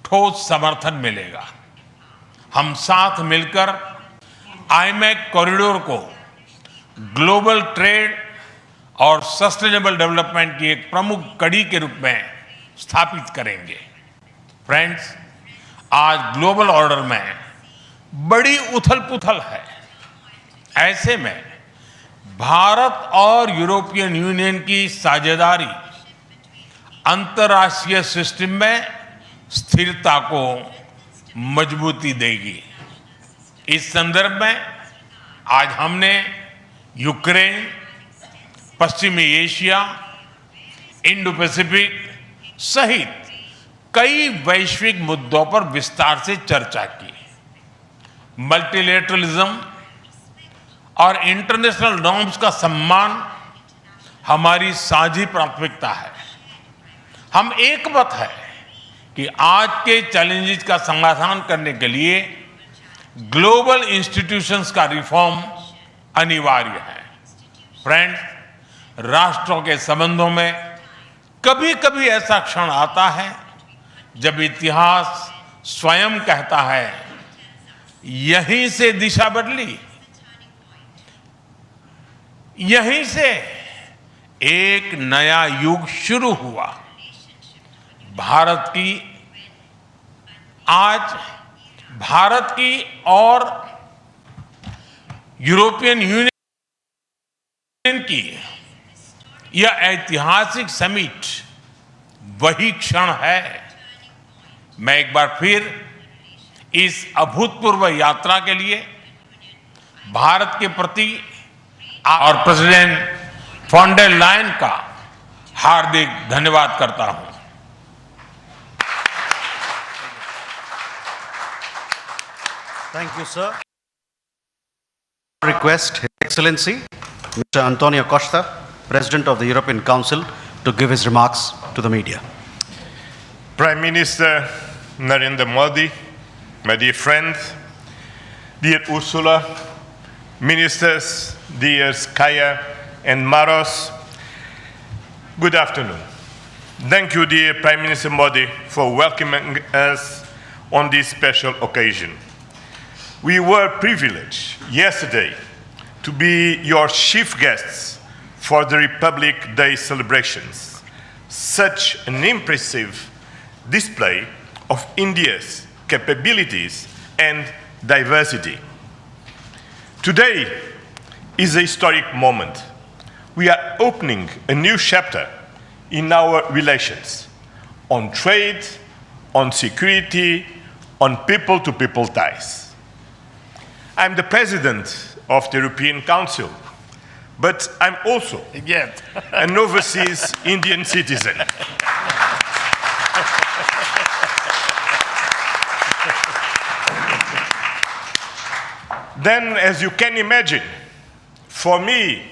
ठोस समर्थन मिलेगा। हम साथ मिलकर आईमैक कॉरिडोर को ग्लोबल ट्रेड और सस्टेनेबल डेवलपमेंट की एक प्रमुख कड़ी के रूप में स्थापित करेंगे। फ्रेंड्स, आज ग्लोबल ऑर्डर में बड़ी उथल-पुथल है। ऐसे में भारत और यूरोपियन यूनियन की साझेदारी अंतर्राष्ट्रीय सिस्टम में स्थिरता को मजबूती देगी। इस संदर्भ में आज हमने यूक्रेन, पश्चिमी एशिया, इंडो पैसिफिक सहित कई वैश्विक मुद्दों पर विस्तार से चर्चा की। मल्टीलेटरलिज्म और इंटरनेशनल नॉर्म्स का सम्मान हमारी साझी प्राथमिकता है। हम एकमत है कि आज के चैलेंजेस का समाधान करने के लिए ग्लोबल इंस्टीट्यूशंस का रिफॉर्म अनिवार्य है। फ्रेंड्स, राष्ट्रों के संबंधों में कभी कभी ऐसा क्षण आता है जब इतिहास स्वयं कहता है, यहीं से दिशा बदली, यहीं से एक नया युग शुरू हुआ। भारत की और यूरोपियन यूनियन की यह ऐतिहासिक समिट वही क्षण है। मैं एक बार फिर इस अभूतपूर्व यात्रा के लिए भारत के प्रति और प्रेसिडेंट फॉन डर लायन का हार्दिक धन्यवाद करता हूं। Thank you, sir. Request His Excellency Mr. Antonio Costa, President of the European Council, to give his remarks to the media. Prime Minister Narendra Modi, my dear friend, dear Ursula, Ministers, dear Kaya and Maros, good afternoon. Thank you, dear Prime Minister Modi, for welcoming us on this special occasion. We were privileged yesterday to be your chief guests for the Republic Day celebrations. Such an impressive display of India's capabilities and diversity. Today is a historic moment. We are opening a new chapter in our relations on trade, on security, on people-to-people ties. I'm the president of the European Council, but I'm also an overseas Indian citizen. Then, as you can imagine, for me,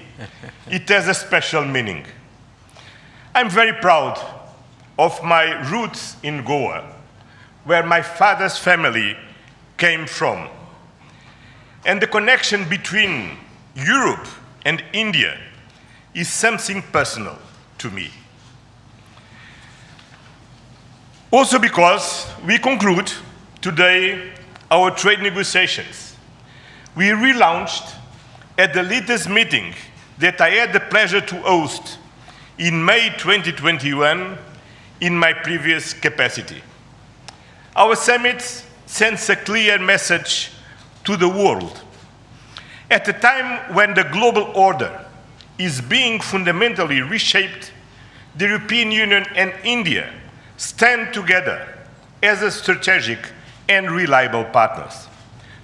it has a special meaning. I'm very proud of my roots in Goa, where my father's family came from. And the connection between Europe and India is something personal to me. Also because we conclude today our trade negotiations. We relaunched at the latest meeting that I had the pleasure to host in May 2021 in my previous capacity. Our summit sends a clear message to the world. At a time when the global order is being fundamentally reshaped, the European Union and India stand together as a strategic and reliable partners.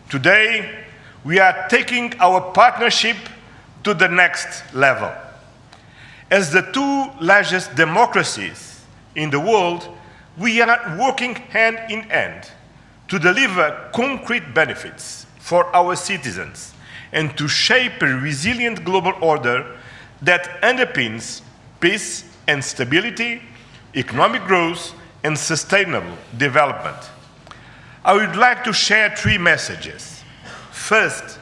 Today, we are taking our partnership to the next level. As the two largest democracies in the world, we are working hand in hand to deliver concrete benefits for our citizens and to shape a resilient global order that underpins peace and stability, economic growth, and sustainable development. I would like to share three messages. First,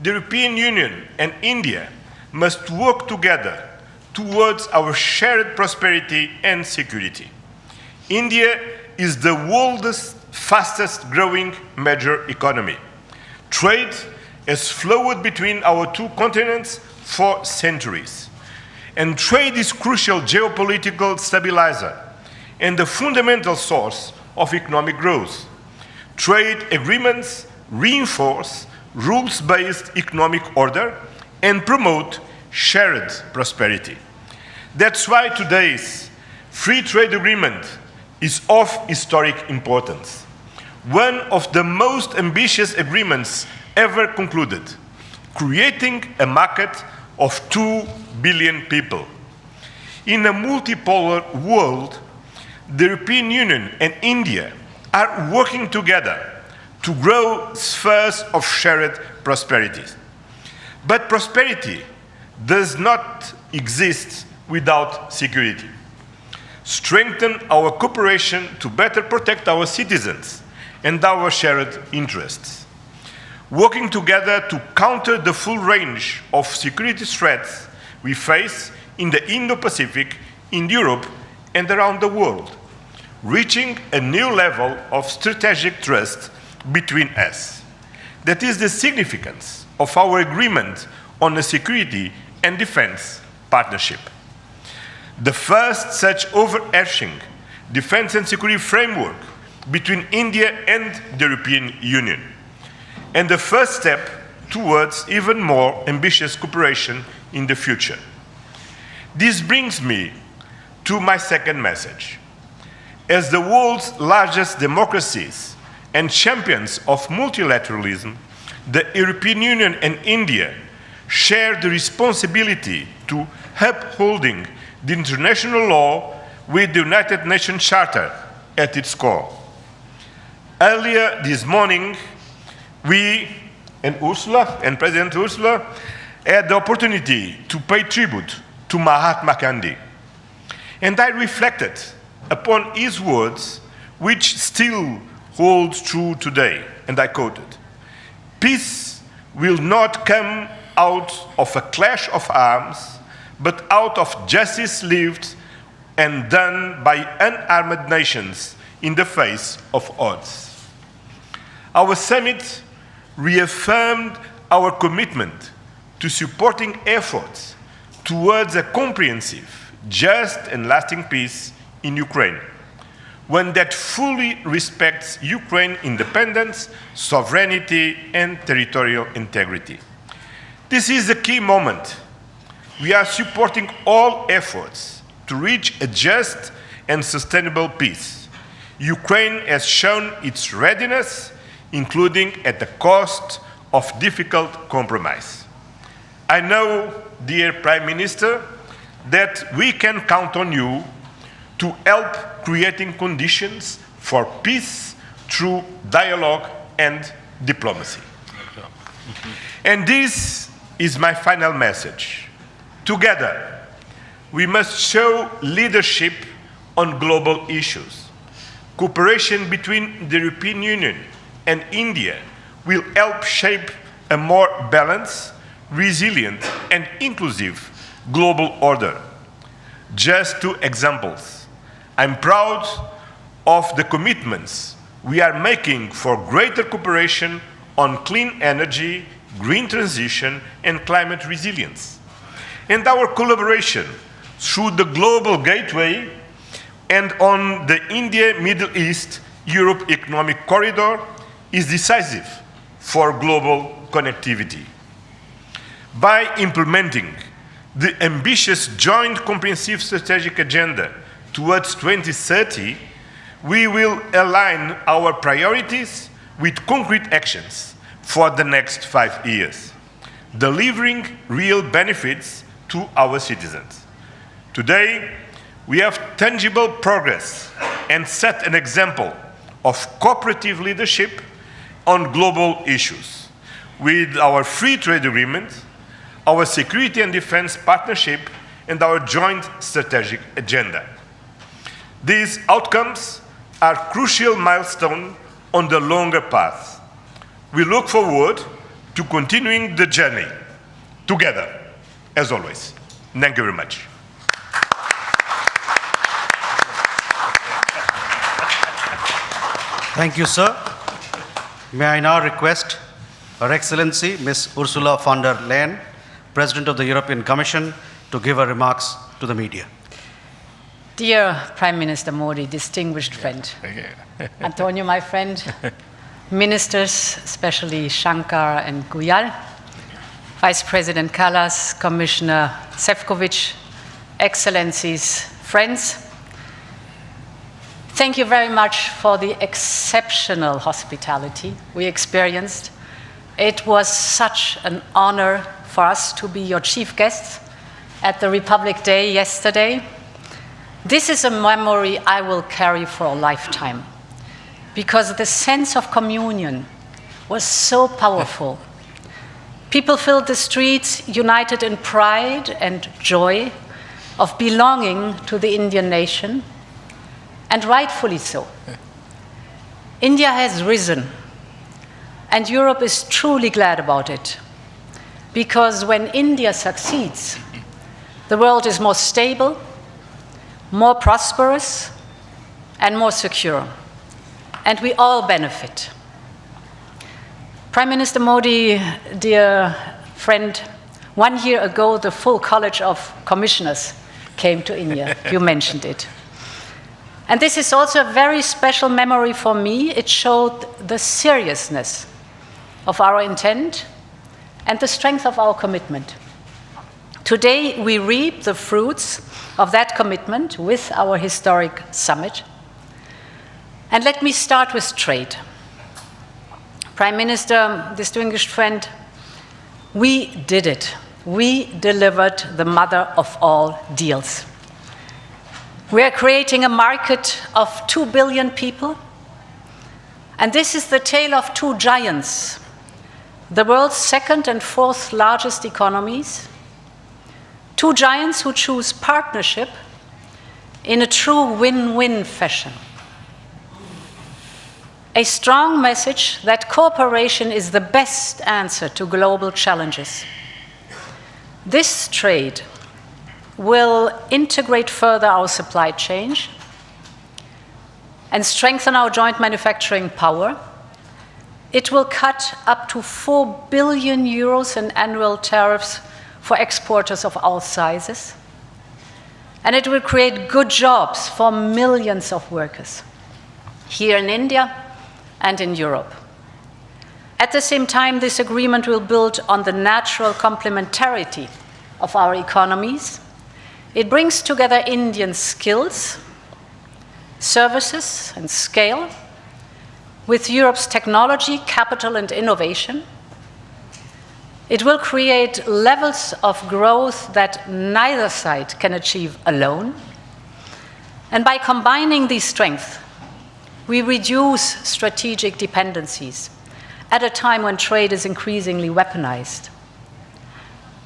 the European Union and India must work together towards our shared prosperity and security. India is the world's fastest growing major economy. Trade has flowed between our two continents for centuries. And trade is crucial geopolitical stabilizer and the fundamental source of economic growth. Trade agreements reinforce rules-based economic order and promote shared prosperity. That's why today's free trade agreement is of historic importance. One of the most ambitious agreements ever concluded, creating a market of 2 billion people. In a multipolar world, the European Union and India are working together to grow spheres of shared prosperity. But prosperity does not exist without security. Strengthen our cooperation to better protect our citizens and our shared interests. Working together to counter the full range of security threats we face in the Indo-Pacific, in Europe, and around the world, reaching a new level of strategic trust between us. That is the significance of our agreement on a security and defense partnership. The first such overarching defense and security framework between India and the European Union, and the first step towards even more ambitious cooperation in the future. This brings me to my second message. As the world's largest democracies and champions of multilateralism, the European Union and India share the responsibility to upholding the international law with the United Nations Charter at its core. Earlier this morning, we and Ursula and President Ursula had the opportunity to pay tribute to Mahatma Gandhi. And I reflected upon his words, which still hold true today. And I quoted, "Peace will not come out of a clash of arms, but out of justice lived and done by unarmed nations in the face of odds." Our summit reaffirmed our commitment to supporting efforts towards a comprehensive, just and lasting peace in Ukraine, one that fully respects Ukraine's independence, sovereignty, and territorial integrity. This is a key moment. We are supporting all efforts to reach a just and sustainable peace. Ukraine has shown its readiness, including at the cost of difficult compromise. I know, dear Prime Minister, that we can count on you to help creating conditions for peace through dialogue and diplomacy. And this is my final message. Together, we must show leadership on global issues. Cooperation between the European Union and India will help shape a more balanced, resilient, and inclusive global order. Just two examples. I'm proud of the commitments we are making for greater cooperation on clean energy, green transition, and climate resilience. And our collaboration through the Global Gateway and on the India-Middle East-Europe Economic Corridor is decisive for global connectivity. By implementing the ambitious Joint Comprehensive Strategic Agenda towards 2030, we will align our priorities with concrete actions for the next 5 years, delivering real benefits to our citizens. Today, we have tangible progress and set an example of cooperative leadership on global issues with our free trade agreement, our security and defense partnership, and our joint strategic agenda. These outcomes are crucial milestones on the longer path. We look forward to continuing the journey together, as always. Thank you very much. Thank you, sir. May I now request Her Excellency Ms. Ursula von der Leyen, President of the European Commission, to give her remarks to the media. Dear Prime Minister Modi, distinguished friend, Antonio, my friend, ministers, especially Shankar and Guyal, Vice President Kallas, Commissioner Šefčovič, Excellencies, friends, thank you very much for the exceptional hospitality we experienced. It was such an honor for us to be your chief guests at the Republic Day yesterday. This is a memory I will carry for a lifetime, because the sense of communion was so powerful. People filled the streets united in pride and joy of belonging to the Indian nation, and rightfully so. India has risen, and Europe is truly glad about it, because when India succeeds, the world is more stable, more prosperous, and more secure, and we all benefit. Prime Minister Modi, dear friend, 1 year ago the full College of Commissioners came to India. You mentioned it. And this is also a very special memory for me. It showed the seriousness of our intent and the strength of our commitment. Today we reap the fruits of that commitment with our historic summit. And let me start with trade. Prime Minister, distinguished friend, we did it. We delivered the mother of all deals. We are creating a market of 2 billion people. And this is the tale of two giants, the world's second and fourth largest economies. Two giants who choose partnership in a true win-win fashion. A strong message that cooperation is the best answer to global challenges. This trade will integrate further our supply chain and strengthen our joint manufacturing power. It will cut up to 4 billion euros in annual tariffs for exporters of all sizes. And it will create good jobs for millions of workers here in India and in Europe. At the same time, this agreement will build on the natural complementarity of our economies. It brings together Indian skills, services, and scale with Europe's technology, capital, and innovation. It will create levels of growth that neither side can achieve alone. And by combining these strengths, we reduce strategic dependencies at a time when trade is increasingly weaponized.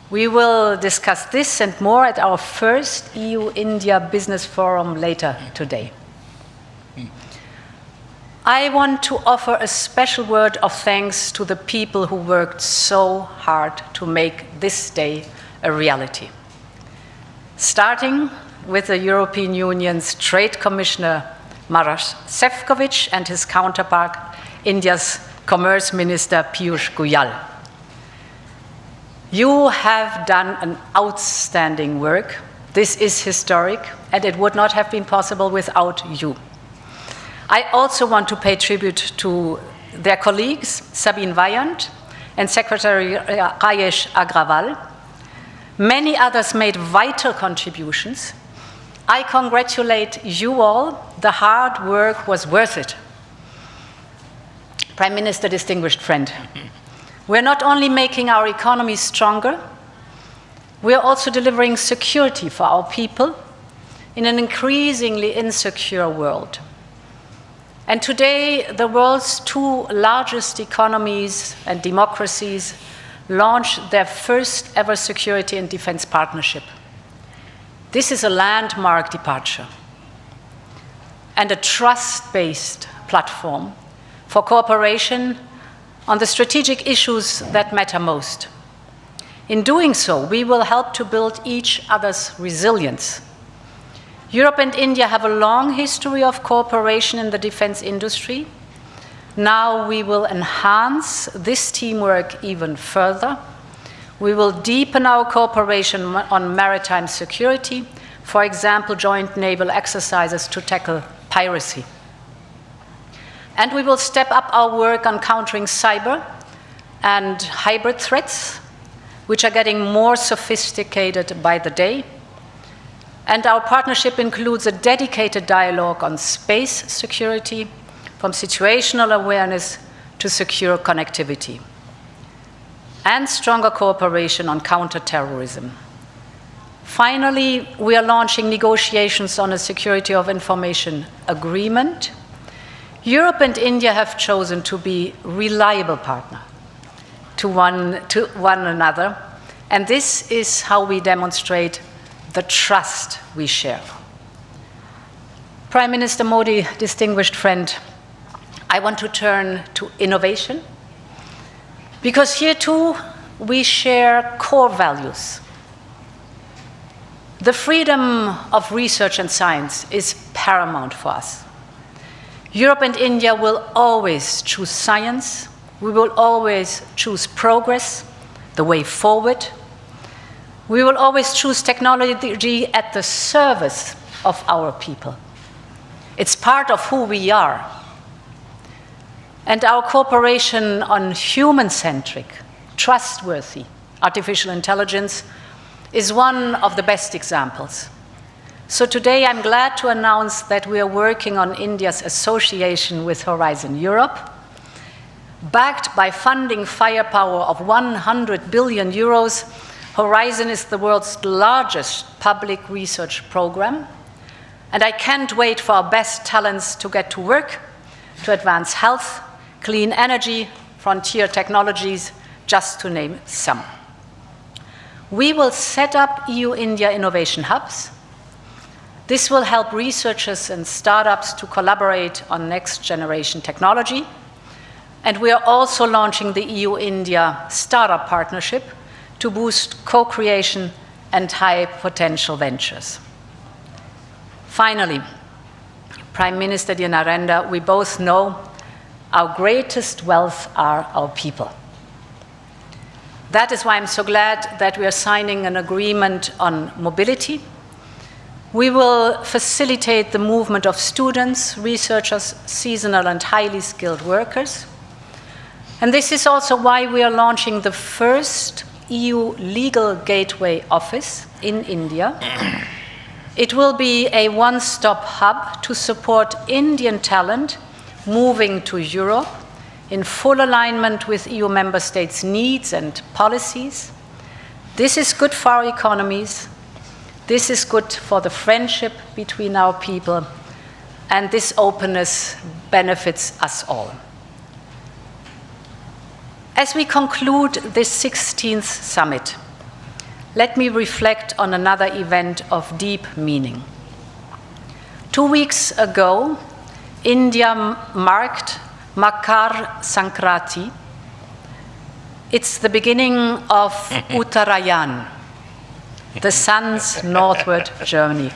We will discuss this and more at our first EU-India Business Forum later today. I want to offer a special word of thanks to the people who worked so hard to make this day a reality. Starting with the European Union's Trade Commissioner Maroš Šefčovič and his counterpart, India's Commerce Minister Piyush Goyal. You have done an outstanding work. This is historic, and it would not have been possible without you. I also want to pay tribute to their colleagues, Sabine Weyand and Secretary Rajesh Agrawal. Many others made vital contributions. I congratulate you all. The hard work was worth it. Prime Minister, distinguished friend, we're not only making our economy stronger, we're also delivering security for our people in an increasingly insecure world. And today, the world's two largest economies and democracies launched their first ever security and defense partnership. This is a landmark departure and a trust-based platform for cooperation on the strategic issues that matter most. In doing so, we will help to build each other's resilience. Europe and India have a long history of cooperation in the defense industry. Now we will enhance this teamwork even further. We will deepen our cooperation on maritime security, for example, joint naval exercises to tackle piracy. And we will step up our work on countering cyber and hybrid threats, which are getting more sophisticated by the day. And our partnership includes a dedicated dialogue on space security, from situational awareness to secure connectivity, and stronger cooperation on counterterrorism. Finally, we are launching negotiations on a security of information agreement. Europe and India have chosen to be reliable partners to one another, and this is how we demonstrate the trust we share. Prime Minister Modi, distinguished friend, I want to turn to innovation, because here too we share core values. The freedom of research and science is paramount for us. Europe and India will always choose science. We will always choose progress, the way forward. We will always choose technology at the service of our people. It's part of who we are. And our cooperation on human-centric, trustworthy artificial intelligence is one of the best examples. So today I'm glad to announce that we are working on India's association with Horizon Europe. Backed by funding firepower of 100 billion euros, Horizon is the world's largest public research program. And I can't wait for our best talents to get to work to advance health, clean energy, frontier technologies, just to name some. We will set up EU-India innovation hubs. This will help researchers and startups to collaborate on next-generation technology. And we are also launching the EU-India Startup Partnership to boost co-creation and high-potential ventures. Finally, Prime Minister dear Narendra, we both know our greatest wealth are our people. That is why I'm so glad that we are signing an agreement on mobility. We will facilitate the movement of students, researchers, seasonal and highly skilled workers. And this is also why we are launching the first EU Legal Gateway Office in India. It will be a one-stop hub to support Indian talent moving to Europe in full alignment with EU member states' needs and policies. This is good for our economies. This is good for the friendship between our people. And this openness benefits us all. As we conclude this 16th summit, let me reflect on another event of deep meaning. 2 weeks ago, India marked Makar Sankranti. It's the beginning of Uttarayan, the sun's northward journey.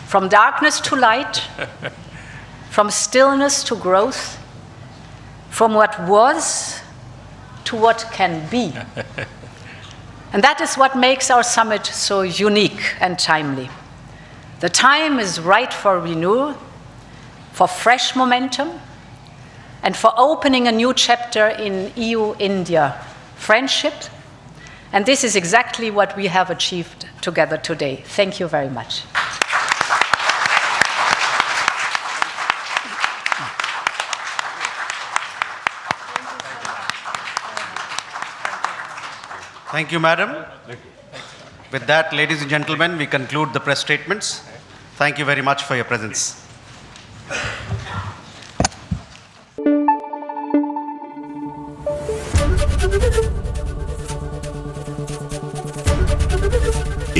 From darkness to light, from stillness to growth, from what was to what can be. And that is what makes our summit so unique and timely. The time is right for renewal, for fresh momentum, and for opening a new chapter in EU-India friendship. And this is exactly what we have achieved together today. Thank you very much. Thank you, Madam. With that, ladies and gentlemen, we conclude the press statements. Thank you very much for your presence.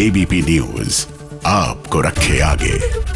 ABP news आपको रखे आगे।